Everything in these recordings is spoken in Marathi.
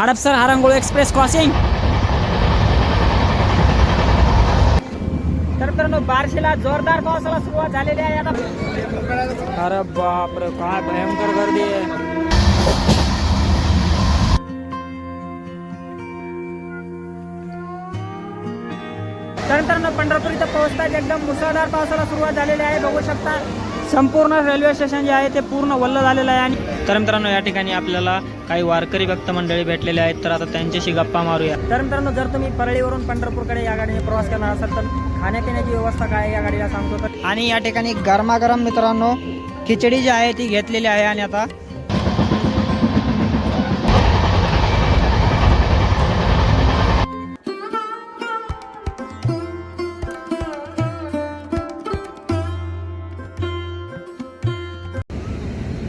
Hadapsar हारंगुळ express crossing. तर मित्रांनो बार्शीला जोरदार पावसाला सुरुवात झालेली आहे आता. अरे बापरे काय भयंकर गर्दी आहे. तर मित्रांनो पंढरपूर इथं पोहोचताच एकदम मुसळधार पावसाला सुरुवात झालेली आहे. बघू शकता संपूर्ण रेल्वे स्टेशन जे आहे ते पूर्ण वल्ल झालेलं आहे. आणि तर मित्रांनो या ठिकाणी आपल्याला काही वारकरी भक्त मंडळी भेटलेले आहेत, तर आता त्यांच्याशी गप्पा मारूया. तर मित्रांनो जर तुम्ही परळीवरून पंढरपूरकडे या गाडीने प्रवास करणार असाल तर खाण्यापिण्याची व्यवस्था काय आहे या गाडीला सांगतो. तर आणि या ठिकाणी गरमागरम मित्रांनो खिचडी जी आहे ती घेतलेली आहे. आणि आता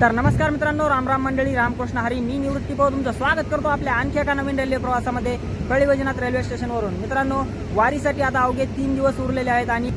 तर नमस्कार मित्रांनो, राम राम मंडळी, रामकृष्ण हरी. मी निवृत्ती पवार तुमचं स्वागत करतो आपल्या आणखी एका नवीन रेल्वे प्रवासामध्ये परळी वैजनाथ रेल्वे स्टेशनवरून. मित्रांनो वारीसाठी आता अवघे 3 दिवस उरलेले आहेत आणि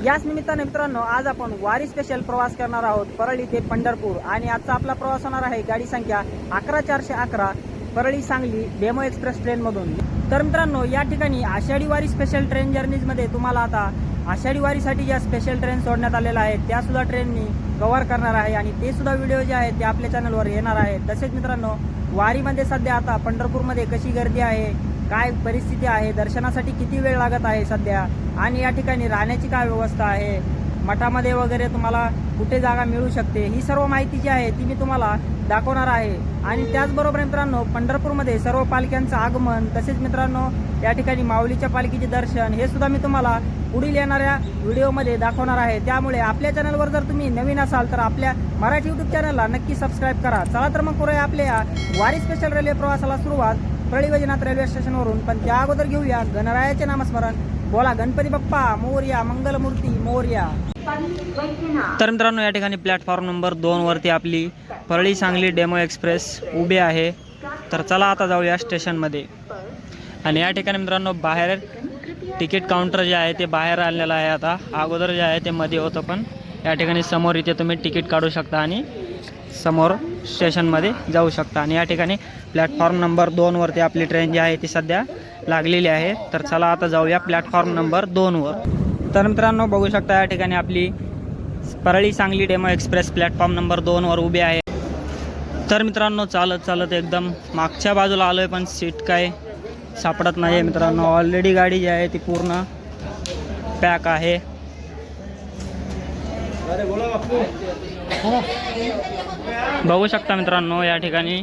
याच निमित्ताने मित्रांनो आज आपण वारी स्पेशल प्रवास करणार आहोत परळी ते पंढरपूर. आणि आजचा आपला प्रवास होणार आहे गाडी संख्या 11411 परळी सांगली डेमो एक्सप्रेस ट्रेनमधून. तर मित्रांनो या ठिकाणी आषाढी वारी स्पेशल ट्रेन जर्नीजमध्ये तुम्हाला आता आषाढी वारीसाठी ज्या स्पेशल ट्रेन सोडण्यात आलेल्या आहेत त्या सुद्धा ट्रेननी कव्हर करणार आहे आणि ते सुद्धा व्हिडिओ जे आहेत ते आपल्या चॅनलवर येणार आहेत. तसेच मित्रांनो वारीमध्ये सध्या आता पंढरपूरमध्ये कशी गर्दी आहे, काय परिस्थिती आहे, दर्शनासाठी किती वेळ लागत आहे सध्या, आणि या ठिकाणी राहण्याची काय व्यवस्था आहे, मठामध्ये वगैरे तुम्हाला कुठे जागा मिळू शकते, ही सर्व माहिती जी आहे ती मी तुम्हाला दाखवणार आहे. आणि त्याचबरोबर मित्रांनो पंढरपूरमध्ये सर्व पालख्यांचं आगमन, तसेच मित्रांनो या ठिकाणी माऊलीच्या पालखीचे दर्शन हे सुद्धा मी तुम्हाला पुढील येणाऱ्या व्हिडिओमध्ये दाखवणार आहे. त्यामुळे आपल्या चॅनलवर जर तुम्ही नवीन असाल तर आपल्या मराठी यूट्यूब चॅनलला नक्की सबस्क्राईब करा. चला तर मग करूया आपल्या वारी स्पेशल रेल्वे प्रवासाला सुरुवात परळी वैजनाथ रेल्वे स्टेशनवरून. पण त्या अगोदर घेऊया गणरायाचे नामस्मरण. बोला गणपती बाप्पा मोरया, मंगलमूर्ती मोरया. तर मित्रांनो या ठिकाणी प्लॅटफॉर्म नंबर 2 वरती आपली परळी सांगली डेमो एक्सप्रेस उभे आहे. तर चला आता जाऊया स्टेशनमध्ये. आणि या ठिकाणी मित्रांनो बाहेर तिकीट काउंटर जे आहे ते बाहेर आलेलं आहे. आता अगोदर जे आहे ते मध्ये होतं, पण या ठिकाणी समोर इथे तुम्ही तिकीट काढू शकता आणि समोर स्टेशनमध्ये जाऊ शकता. आणि या ठिकाणी प्लॅटफॉर्म नंबर 2 वरती आपली ट्रेन जी आहे ती सध्या लागलेली आहे. तर चला आता जाऊया प्लॅटफॉर्म नंबर 2 वर. तर मित्रांनो बघू शकता या ठिकाणी आपली Parli Sangli demo express platform number 2 वर उभी आहे. तर मित्रांनो चालत चालत एकदम मागच्या बाजूला आलोय, पण सीट काय सापडत नाही आहे मित्रांनो. ऑलरेडी गाडी जी आहे ती पूर्ण पॅक आहे. बघू शकता मित्रांनो या ठिकाणी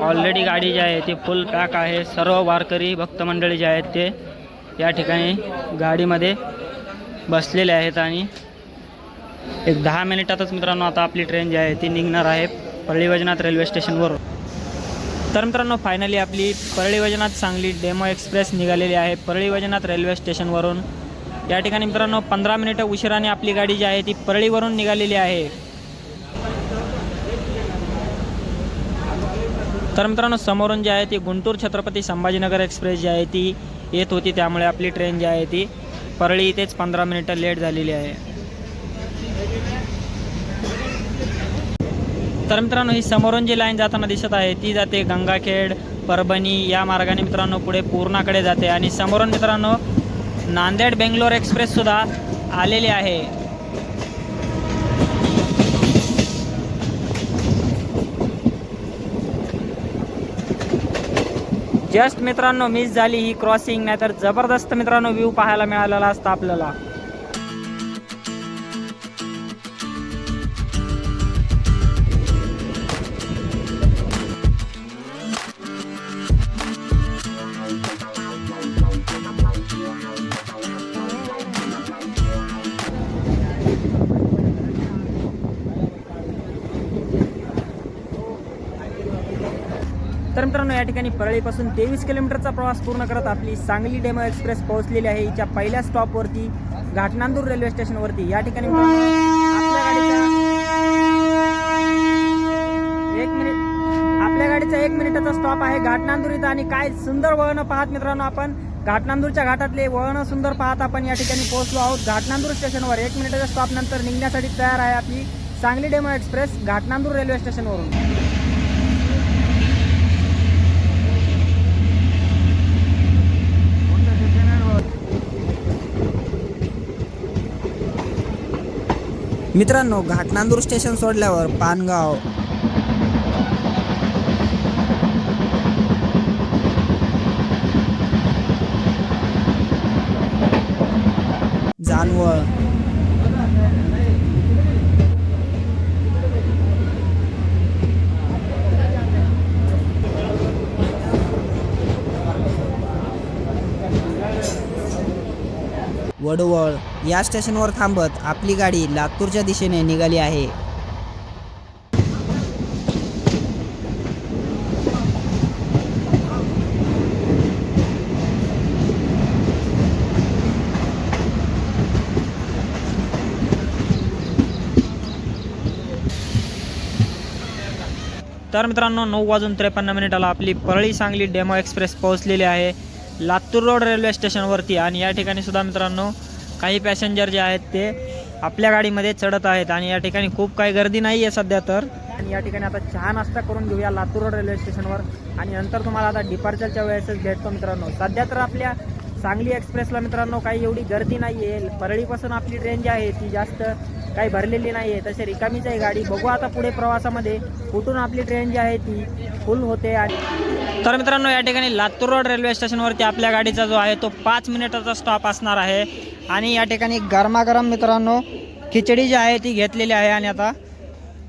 ऑलरेडी गाडी जी आहे ती फुल पॅक आहे. सर्व वारकरी भक्त मंडळी जे आहेत ते या ठिकाणी गाडीमध्ये बसलेले आहेत. आणि एक 10 मिनिटातच मित्रांनो आता आपली ट्रेन जी आहे ती निघणार आहे परळी वैजनाथ रेल्वे स्टेशनवर. तर मित्रांनो फायनली आपली परळी वैजनाथ सांगली डेमो एक्सप्रेस निघालेली आहे परळी वैजनाथ रेल्वे स्टेशनवरून. या ठिकाणी मित्रांनो 15 मिनिटं उशिराने आपली गाडी जी आहे ती परळीवरून निघालेली आहे. तर मित्रांनो समोरून जी आहे ती गुंटूर छत्रपती संभाजीनगर एक्सप्रेस जी आहे ती येत होती, त्यामुळे आपली ट्रेन जी आहे ती परळी इथेच 15 मिनिटं लेट झालेली आहे. तर मित्रांनो ही समोरून जी लाईन जाताना दिसत आहे ती जाते गंगाखेड, परभणी या मार्गाने मित्रांनो पुढे पूर्णाकडे जाते. आणि समोरून मित्रांनो नांदेड बेंगलोर एक्सप्रेस सुद्धा आलेली आहे. जस्ट मित्रांनो मिस झाली ही क्रॉसिंग, नाहीतर जबरदस्त मित्रांनो व्ह्यू पाहायला मिळालेला असता आपल्याला. तर मित्रांनो या ठिकाणी परळीपासून 23 किलोमीटरचा प्रवास पूर्ण करत आपली सांगली डेमो एक्सप्रेस पोहोचलेली आहे हिच्या पहिल्या स्टॉपवरती घाटनांदूर रेल्वे स्टेशनवरती. या ठिकाणी आपल्या गाडीचा 1 मिनिटाचा स्टॉप आहे घाटनांदूर इथं. आणि काय सुंदर वळणं पाहत मित्रांनो आपण घाटनांदूरच्या घाटातले वळणं सुंदर पाहत आपण या ठिकाणी पोहोचलो आहोत घाटनांदूर स्टेशनवर. 1 मिनिटाच्या स्टॉप नंतर निघण्यासाठी तयार आहे आपली सांगली डेमो एक्सप्रेस घाटनांदूर रेल्वे स्टेशनवरून. मित्रांनो, घाटनांदूर स्टेशन सोडल्यावर पानगाव, जानवळ, वडवळ या स्टेशनवर थांबत आपली गाडी लातूरच्या दिशेने निघाली आहे. तर मित्रांनो, 9:53 आपली परळी सांगली डेमो एक्सप्रेस पोहोचलेली आहे लातूर रोड रेल्वे स्टेशनवरती. आणि या ठिकाणी सुद्धा मित्रांनो काही पॅसेंजर जे आहेत ते आपल्या गाडीमध्ये चढत आहेत. आणि या ठिकाणी खूप काही गर्दी नाही आहे सध्या तर. आणि या ठिकाणी आता चहा नाश्ता करून घेऊया लातूर रोड रेल्वे स्टेशनवर, आणि नंतर तुम्हाला आता डिपार्चरच्या वेळेसच भेटतो मित्रांनो. सध्या तर आपल्या सांगली एक्सप्रेसला मित्रांनो काही एवढी गर्दी नाही आहे. परळीपासून आपली ट्रेन जी आहे ती जास्त काही भरलेली नाही आहे, तसे रिकामीच आहे गाडी. बघू आता पुढे प्रवासामध्ये कुठून आपली ट्रेन जी आहे ती फुल होते. आणि तर मित्रांनो, या ठिकाणी लातूर रोड रेल्वे स्टेशनवरती आपल्या गाडीचा जो आहे तो 5 मिनिटाचा स्टॉप असणार आहे. आणि या ठिकाणी गरमागरम मित्रांनो खिचडी जी आहे ती घेतलेली आहे. आणि आता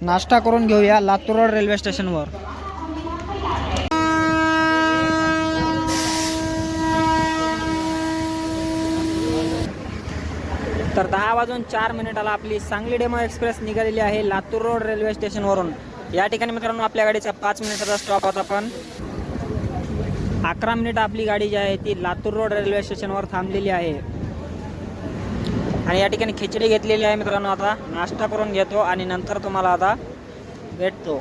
नाश्ता करून घेऊया लातूर रोड रेल्वे स्टेशनवर. तर 10:04 आपली सांगली डेमो एक्सप्रेस निघालेली आहे लातूर रोड रेल्वे स्टेशनवरून. या ठिकाणी मित्रांनो आपल्या गाडीचा 5 मिनिटाचा स्टॉप होता, पण 11 मिनिट आपली गाडी जी आहे ती लातूर रोड रेल्वे स्टेशनवर थांबलेली आहे. आणि या ठिकाणी खिचडी घेतलेली आहे मित्रांनो. आता नाश्ता करून घेतो आणि नंतर तुम्हाला आता भेटतो.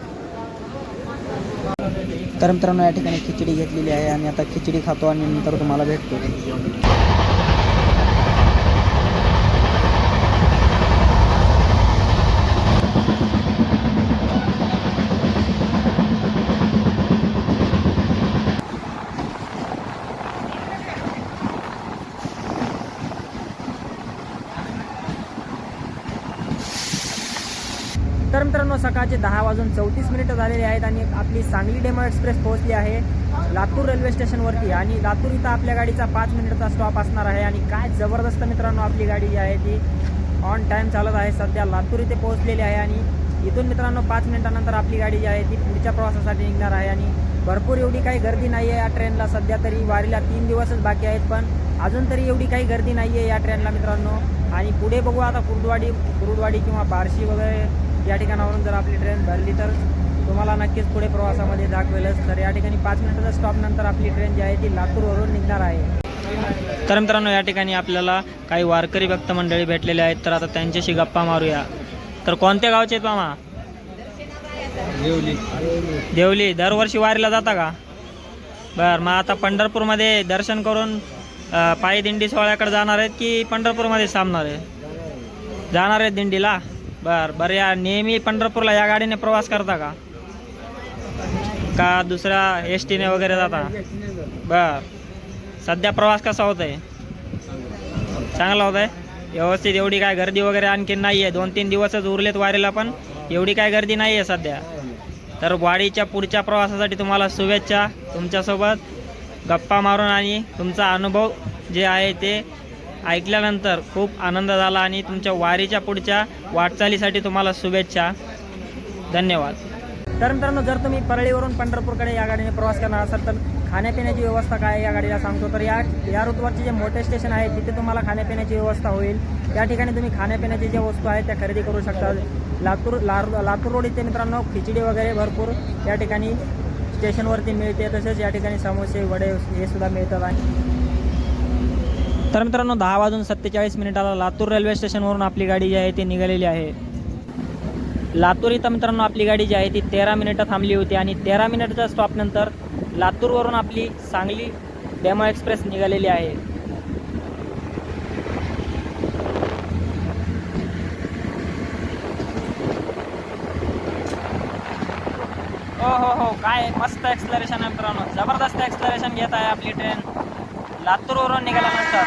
तर मित्रांनो, या ठिकाणी खिचडी घेतलेली आहे आणि आता खिचडी खातो आणि नंतर तुम्हाला भेटतो. तर मित्रांनो, सकाळचे 10:34 झालेले आहेत आणि आपली सांगली डेमो एक्सप्रेस पोहोचली आहे लातूर रेल्वे स्टेशनवरती. आणि लातूर इथं आपल्या गाडीचा 5 मिनिटाचा स्टॉप असणार आहे. आणि काय जबरदस्त मित्रांनो आपली गाडी जी आहे ती ऑन टाईम चालत आहे. सध्या लातूर इथे पोहोचलेली आहे आणि इथून मित्रांनो 5 मिनिटानंतर आपली गाडी जी आहे ती पुढच्या प्रवासासाठी निघणार आहे. आणि भरपूर एवढी काही गर्दी नाही आहे या ट्रेनला. सध्या तरी वारीला 3 दिवसच बाकी आहेत, पण अजून तरी एवढी काही गर्दी नाही आहे या ट्रेनला मित्रांनो. आणि पुढे बघू आता कुरुडवाडी किंवा बार्शी वगैरे या ठिकाणावरून जर आपली ट्रेन भरली तर तुम्हाला नक्कीच पुढे प्रवासामध्ये दाखवेलच. तर या ठिकाणी 5 मिनिटाच्या स्टॉप नंतर आपली ट्रेन जी आहे ती लातूरवरून निघणार आहे. तर मित्रांनो, या ठिकाणी आपल्याला काही वारकरी भक्त मंडळी भेटलेले आहेत, तर आता त्यांच्याशी गप्पा मारूया. तर कोणत्या गावचे आहेत मामा? देवली. दरवर्षी वारीला जाता का? बरं, मग आता पंढरपूरमध्ये दर्शन करून पायी दिंडी सोहळ्याकडे जाणार आहेत की पंढरपूरमध्ये थांबणार आहे? जाणार आहेत दिंडीला. बरं, या नेहमी पंढरपूरला या गाडीने प्रवास करता का दुसऱ्या एस टीने वगैरे जाता? बरं, सध्या प्रवास कसा होत आहे? चांगला होत आहे व्यवस्थित. एवढी काय गर्दी वगैरे आणखी नाही आहे. 2-3 दिवसच उरलेत वारीला, पण एवढी काय गर्दी नाही आहे सध्या. तर वाडीच्या पुढच्या प्रवासासाठी तुम्हाला शुभेच्छा. तुमच्यासोबत गप्पा मारून आणि तुमचा अनुभव जे आहे ते ऐकल्यानंतर खूप आनंद झाला. आणि तुमच्या वारीच्या पुढच्या वाटचालीसाठी तुम्हाला शुभेच्छा. धन्यवाद. तर मित्रांनो, जर तुम्ही परळीवरून पंढरपूरकडे या गाडीने प्रवास करणार असाल तर खाण्यापिण्याची व्यवस्था काय आहे या गाडीला सांगतो. तर या रूटवरचे जे मोठे स्टेशन आहे तिथे तुम्हाला खाण्यापिण्याची व्यवस्था होईल. त्या ठिकाणी तुम्ही खाण्यापिण्याची ज्या वस्तू आहेत त्या खरेदी करू शकता. लातूर रोड इथे मित्रांनो खिचडी वगैरे भरपूर या ठिकाणी स्टेशनवरती मिळते. तसेच या ठिकाणी समोसे वडे हे सुद्धा मिळतात. तर मित्रांनो, 10:47 लातूर रेल्वे स्टेशनवरून आपली गाडी जी आहे ती निघालेली आहे. लातूर इथं मित्रांनो आपली गाडी जी आहे ती 13 मिनिटं थांबली होती. आणि 13 मिनिटच्या स्टॉपनंतर लातूरवरून आपली सांगली डेमो एक्सप्रेस निघालेली आहे. हो, काय मस्त एक्सलरेशन आहे मित्रांनो. जबरदस्त एक्सलरेशन घेत आहे आपली ट्रेन लातूरवरून निघाल्यानंतर.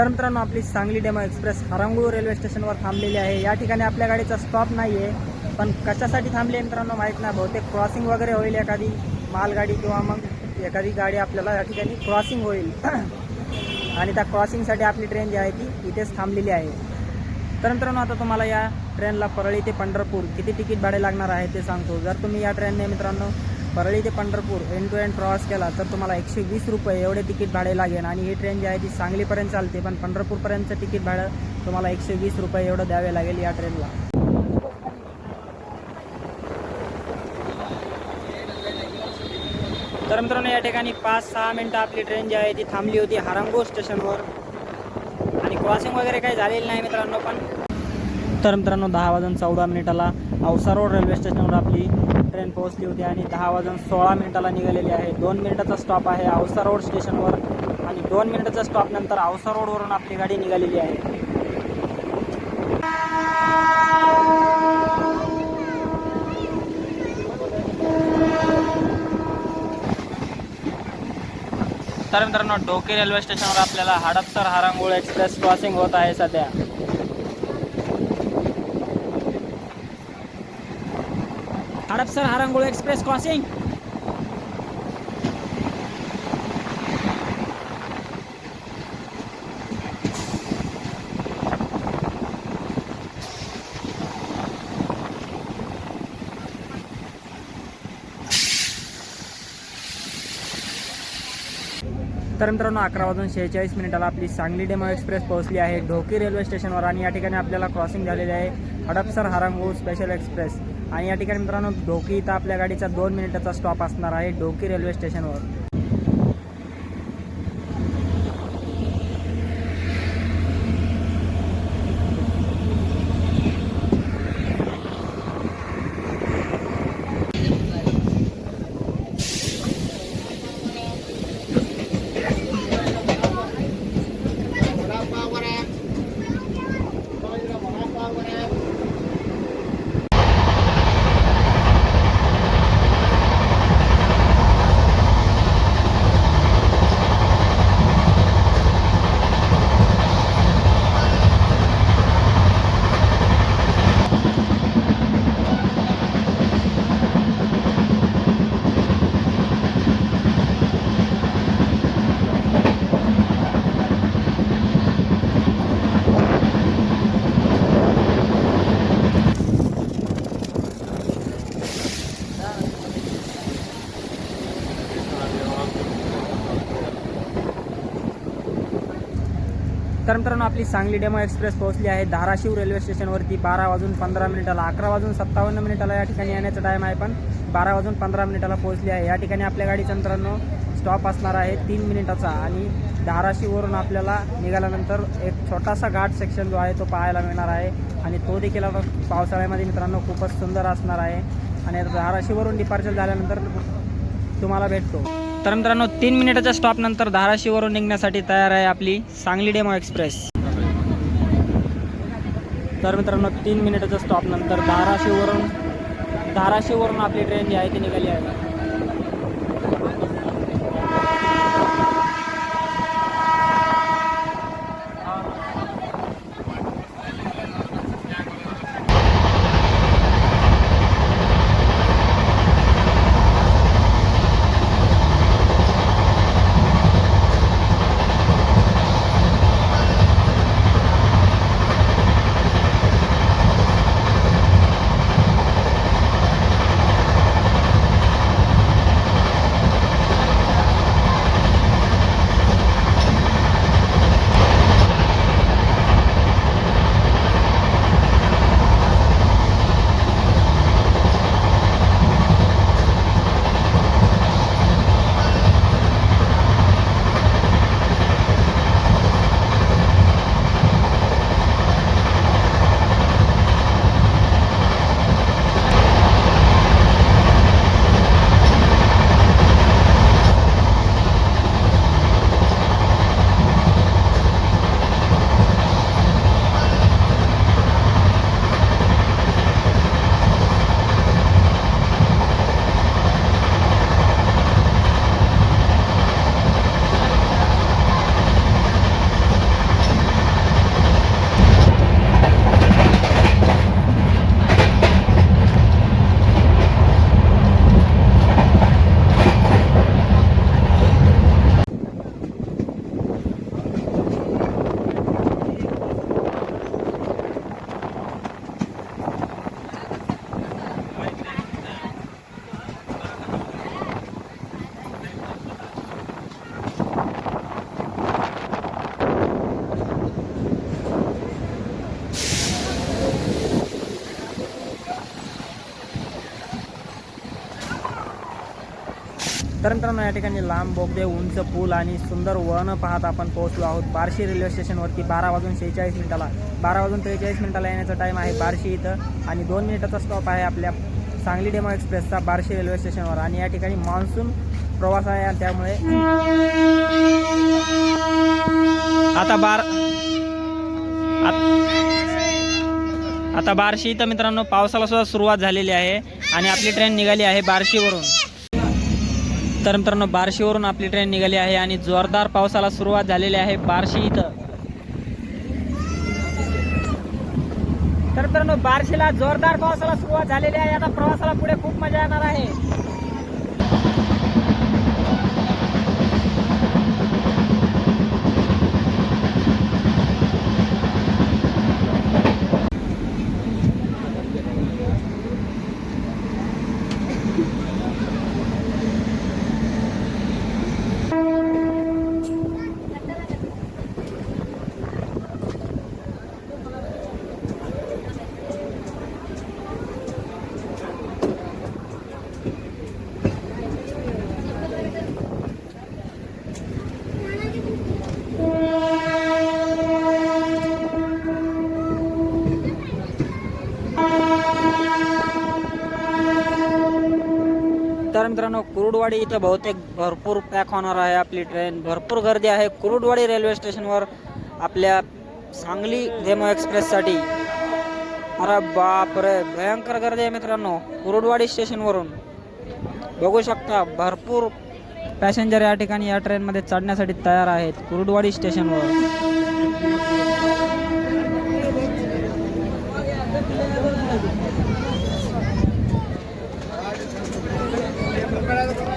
तर मित्रांनो आपली Sangli demo express Harangul railway स्टेशनवर थांबलेली आहे. या ठिकाणी आपल्या गाडीचा स्टॉप नाही आहे, पण कशासाठी थांबली आहे मित्रांनो माहीत नाही. बहुतेक क्रॉसिंग वगैरे होईल, एखादी मालगाडी किंवा मग एखादी गाडी आपल्याला या ठिकाणी क्रॉसिंग होईल आणि त्या क्रॉसिंगसाठी आपली ट्रेन जी आहे ती इथेच थांबलेली आहे. तर मित्रांनो आता तुम्हाला या ट्रेनला परळी ते पंढरपूर किती तिकीट भाडे लागणार आहे ते सांगतो. जर तुम्ही या ट्रेनने मित्रांनो परळी ते पंढरपूर एंड टू एंड प्रवास केला तर तुम्हाला 120 रुपये एवढे तिकीट भाडे लागेल. आणि ही ट्रेन जी आहे ती सांगलीपर्यंत चालते, पण पंढरपूरपर्यंतचं तिकीट भाडं तुम्हाला 120 रुपये एवढं द्यावे लागेल या ट्रेनला. तर मित्रांनो या ठिकाणी 5-6 मिनटं आपली ट्रेन जी आहे ती थांबली होती हरंगुळ स्टेशनवर आणि क्रॉसिंग वगैरे काही झालेली नाही मित्रांनो. पण तर मित्रांनो 10:14 औसा रोड रेल्वे स्टेशनवर आपली ट्रेन पोहोचली होती आणि 10:16 निघालेली आहे. 2 मिनिटाचा स्टॉप आहे औसा रोड स्टेशनवर आणि 2 मिनिटाच्या स्टॉपनंतर औसा रोडवरून आपली गाडी निघालेली आहे. तर मित्रांनो ढोकी रेल्वे स्टेशनवर आपल्याला हडपसर हरंगुळ एक्सप्रेस क्रॉसिंग होत आहे सध्या. Hadapsar Harangul express crossing. तर मित्रांनो 11:46 आपली सांगली डेमो एक्सप्रेस पोहोचली आहे ढोकी रेल्वे स्टेशनवर आणि या ठिकाणी आपल्याला क्रॉसिंग झालेली आहे हडपसर हरंगुळ स्पेशल एक्सप्रेस. आणि या ठिकाणी मित्रांनो ढोकी इथं आपल्या गाडीचा 2 मिनिटाचा स्टॉप असणार आहे ढोकी रेल्वे स्टेशनवर. तर मित्रांनो आपली सांगली डेमो एक्सप्रेस पोहोचली आहे धाराशिव रेल्वे स्टेशनवरती 12:15 11:57 या ठिकाणी येण्याचा टाईम आहे, पण 12:15 पोहोचली आहे. या ठिकाणी आपल्या गाडीचा मित्रांनो स्टॉप असणार आहे 3 मिनिटाचा आणि धाराशिववरून आपल्याला निघाल्यानंतर एक छोटासा घाट सेक्शन जो आहे तो पाहायला मिळणार आहे आणि तो देखील पावसाळ्यामध्ये मित्रांनो खूपच सुंदर असणार आहे. आणि धाराशिववरून डिपार्चर झाल्यानंतर तुम्हाला भेटतो. तर मित्रांनो 3 मिनिटाच्या स्टॉपनंतर धाराशिववरून निघण्यासाठी तयार आहे आपली सांगली डेमो एक्सप्रेस. तर मित्रांनो 3 मिनिटाच्या स्टॉपनंतर धाराशिववरून आपली ट्रेन जी आहे ती निघाली आहे. तर मित्रांनो या ठिकाणी लांब बोगदे, उंच पूल आणि सुंदर वन पाहत आपण पोहोचलो आहोत बार्शी रेल्वे स्टेशनवरती 12:46 12:43 येण्याचा टाईम आहे बार्शी इथं आणि 2 मिनिटाचा स्टॉप आहे आपल्या सांगली डेमो एक्सप्रेसचा बार्शी रेल्वे स्टेशनवर. आणि या ठिकाणी मान्सून प्रवास आहे आणि त्यामुळे आता बार्शी इथं मित्रांनो पावसाला सुद्धा सुरुवात झालेली आहे आणि आपली ट्रेन निघाली आहे बार्शीवरून. तर मित्रांनो बार्शीवरून आपली ट्रेन निघाली आहे आणि जोरदार पावसाला सुरुवात झालेली आहे बार्शी इथं. तर मित्रांनो बार्शीला जोरदार पावसाला सुरुवात झालेली आहे. आता प्रवासाला पुढे खूप मजा येणार आहे. तर मित्रांनो कुरुडवाडी इथं बहुतेक भरपूर पॅक होणार आहे आपली ट्रेन. भरपूर गर्दी आहे कुरुडवाडी रेल्वे स्टेशनवर आपल्या सांगली डेमो एक्सप्रेससाठी. अरे बापरे भयंकर गर्दी आहे मित्रांनो कुरुडवाडी स्टेशनवरून. बघू शकता भरपूर पॅसेंजर या ठिकाणी या ट्रेनमध्ये चढण्यासाठी तयार आहेत कुरुडवाडी स्टेशनवर.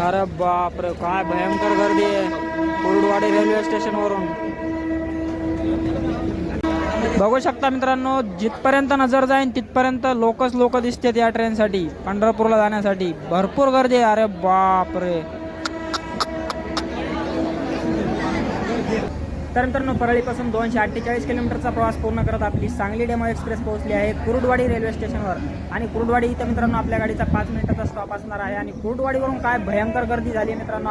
अरे बापरे काय भयंकर गर्दी आहे कुरुडवाडी रेल्वे स्टेशनवरून. बघू शकता मित्रांनो जिथपर्यंत नजर जाईल तिथपर्यंत लोक दिसतात या ट्रेनसाठी पंढरपूरला जाण्यासाठी. भरपूर गर्दी आहे. अरे बापरे. तर मित्रांनो परळीपासून 248 किलोमीटरचा प्रवास पूर्ण करत आपली सांगली डेमो एक्सप्रेस पोहोचली आहे कुरुडवाडी रेल्वे स्टेशनवर. आणि कुरुडवाडी इथं मित्रांनो आपल्या गाडीचा 5 मिनिटाचा स्टॉप असणार आहे. आणि कुरुडवाडीवरून काय भयंकर गर्दी झाली आहे मित्रांनो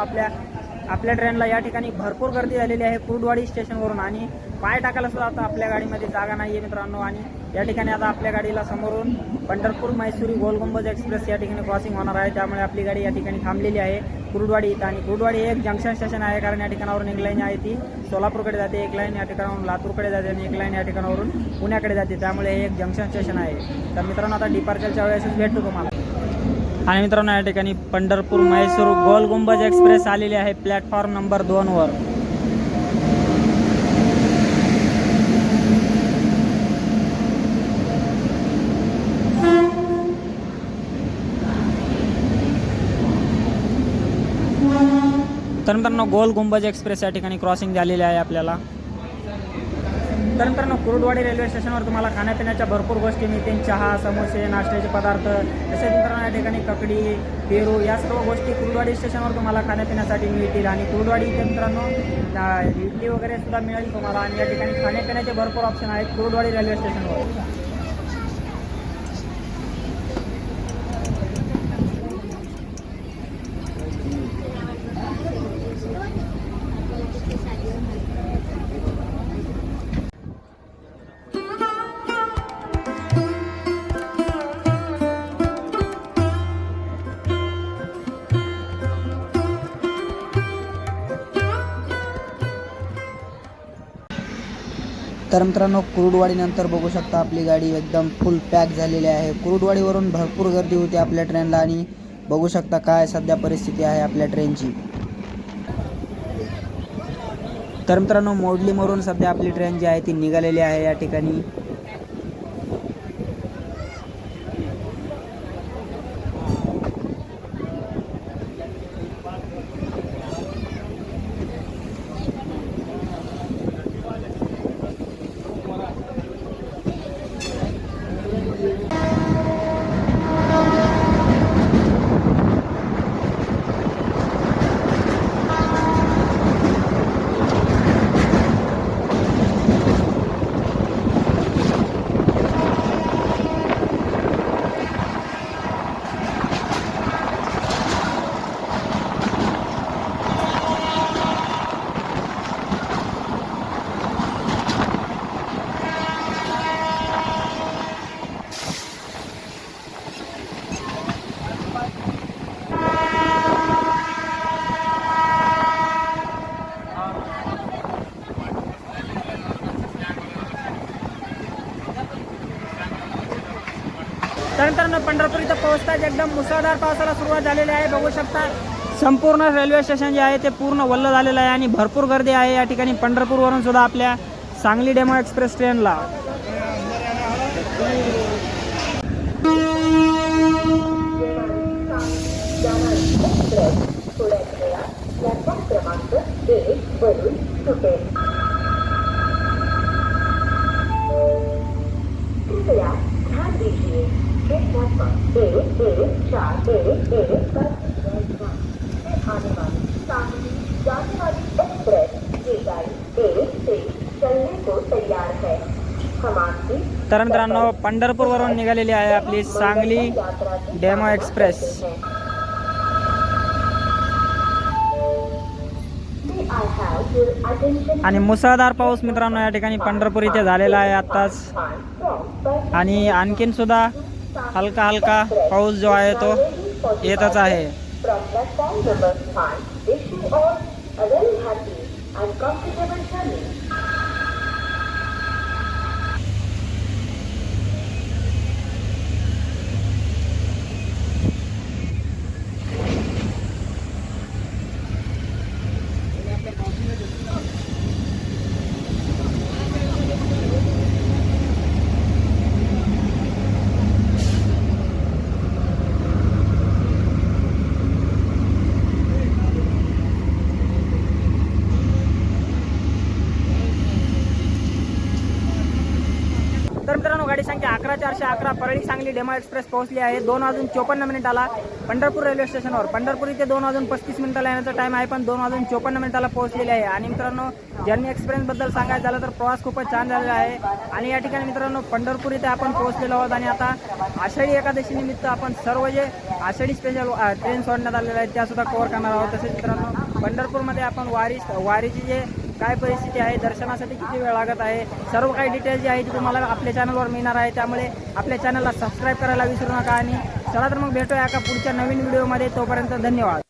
आपल्या ट्रेनला या ठिकाणी भरपूर गर्दी झालेली आहे कुरुडवाडी स्टेशनवरून. आणि पाय टाकायला सुद्धा आता आपल्या गाडीमध्ये जागा नाही आहे मित्रांनो. आणि या ठिकाणी आता आपल्या गाडीला समोरून पंढरपूर मैसुरी गोलगुंबज एक्सप्रेस या ठिकाणी क्रॉसिंग होणार आहे. त्यामुळे आपली गाडी या ठिकाणी थांबलेली आहे कुरुडवाडी इथं. आणि कुरुडवाडी एक जंक्शन स्टेशन आहे कारण या ठिकाणावरून एक लाईन आहे ती सोलापूरकडे जाते, एक लाईन या ठिकाणावरून लातूरकडे जाते आणि एक लाईन या ठिकाणावरून पुण्याकडे जाते. त्यामुळे हे एक जंक्शन स्टेशन आहे. तर मित्रांनो आता डिपार्चरच्या वेळेसच भेटतो तुम्हाला. आणि मित्रांनो या ठिकाणी पंढरपूर मैसूर गोलगुंबज एक्सप्रेस आलेली आहे प्लॅटफॉर्म नंबर 2 वर. तर मित्रांनो गोल गुंबज एक्सप्रेस या ठिकाणी क्रॉसिंग झालेली आहे आपल्याला. तर मित्रांनो कुरुडवाडी रेल्वे स्टेशनवर तुम्हाला खाण्यापिण्याच्या भरपूर गोष्टी मिळतील. चहा, समोसे, नाश्त्याचे पदार्थ तसेच मित्रांनो या ठिकाणी ककडी, पेरू या सर्व गोष्टी कुरुडवाडी स्टेशनवर तुम्हाला खाण्यापिण्यासाठी मिळतील. आणि कुरुडवाडी इथे मित्रांनो इडली वगैरे सुद्धा मिळेल तुम्हाला. आणि या ठिकाणी खाण्यापिण्याचे भरपूर ऑप्शन आहेत कुरुडवाडी रेल्वे स्टेशनवर. तर मित्रांनो कुरुडवाडीनंतर बघू शकता आपली गाडी एकदम फुल पॅक झालेली आहे. कुरुडवाडीवरून भरपूर गर्दी होती आपल्या ट्रेनला. आणि बघू शकता काय सध्या परिस्थिती आहे आपल्या ट्रेनची. तर मित्रांनो मोडलीमधून सध्या आपली ट्रेन जी आहे ती निघालेली आहे या ठिकाणी. पंढरपूर इथं पोहोचताच एकदम मुसळधार पावसाला सुरुवात झालेली आहे. बघू शकता संपूर्ण रेल्वे स्टेशन जे आहे ते पूर्ण वल्ल झालेलं आहे आणि भरपूर गर्दी आहे या ठिकाणी पंढरपूरवरून सुद्धा आपल्या सांगली डेमो एक्सप्रेस ट्रेनला. तर मित्रांनो पंढरपूरवरून निघालेली आहे आपली सांगली डेमो एक्सप्रेस. आणि मुसळधार पाऊस मित्रांनो या ठिकाणी पंढरपूर इथे झालेला आहे आताच. आणि आणखीन सुद्धा हलका हलका पाऊस जो आहे तो येतच आहे. तर मित्रांनो गाडी संख्या 11411 परळी सांगली डेमो एक्सप्रेस पोहोचली आहे. 2:54 पंढरपूर रेल्वे स्टेशनवर. पंढरपूर इथे 2:35 येण्याचा टाइम आहे, पण 2:54 पोहोचलेली आहे. आणि मित्रांनो जर्नी एक्सपिरियन्स बद्दल सांगायचं झालं तर प्रवास खूपच छान झालेला आहे. आणि या ठिकाणी मित्रांनो पंढरपूर इथे आपण पोहोचलेलो आहोत आणि आता आषाढी एकादशी निमित्त आपण सर्व जे आषाढी स्पेशल ट्रेन सोडण्यात आलेल्या आहेत त्या सुद्धा कव्हर करणार आहोत. तसेच मित्रांनो पंढरपूरमध्ये आपण वारीची जे काय परिस्थिती आहे, दर्शनासाठी किती वेळ लागत आहे, सर्व काही डिटेल्स जे आहे ती तुम्हाला आपल्या चॅनलवर मिळणार आहे. त्यामुळे आपल्या चॅनलला सबस्क्राईब करायला विसरू नका. आणि चला तर मग भेटूया एका पुढच्या नवीन व्हिडिओमध्ये. तोपर्यंत धन्यवाद.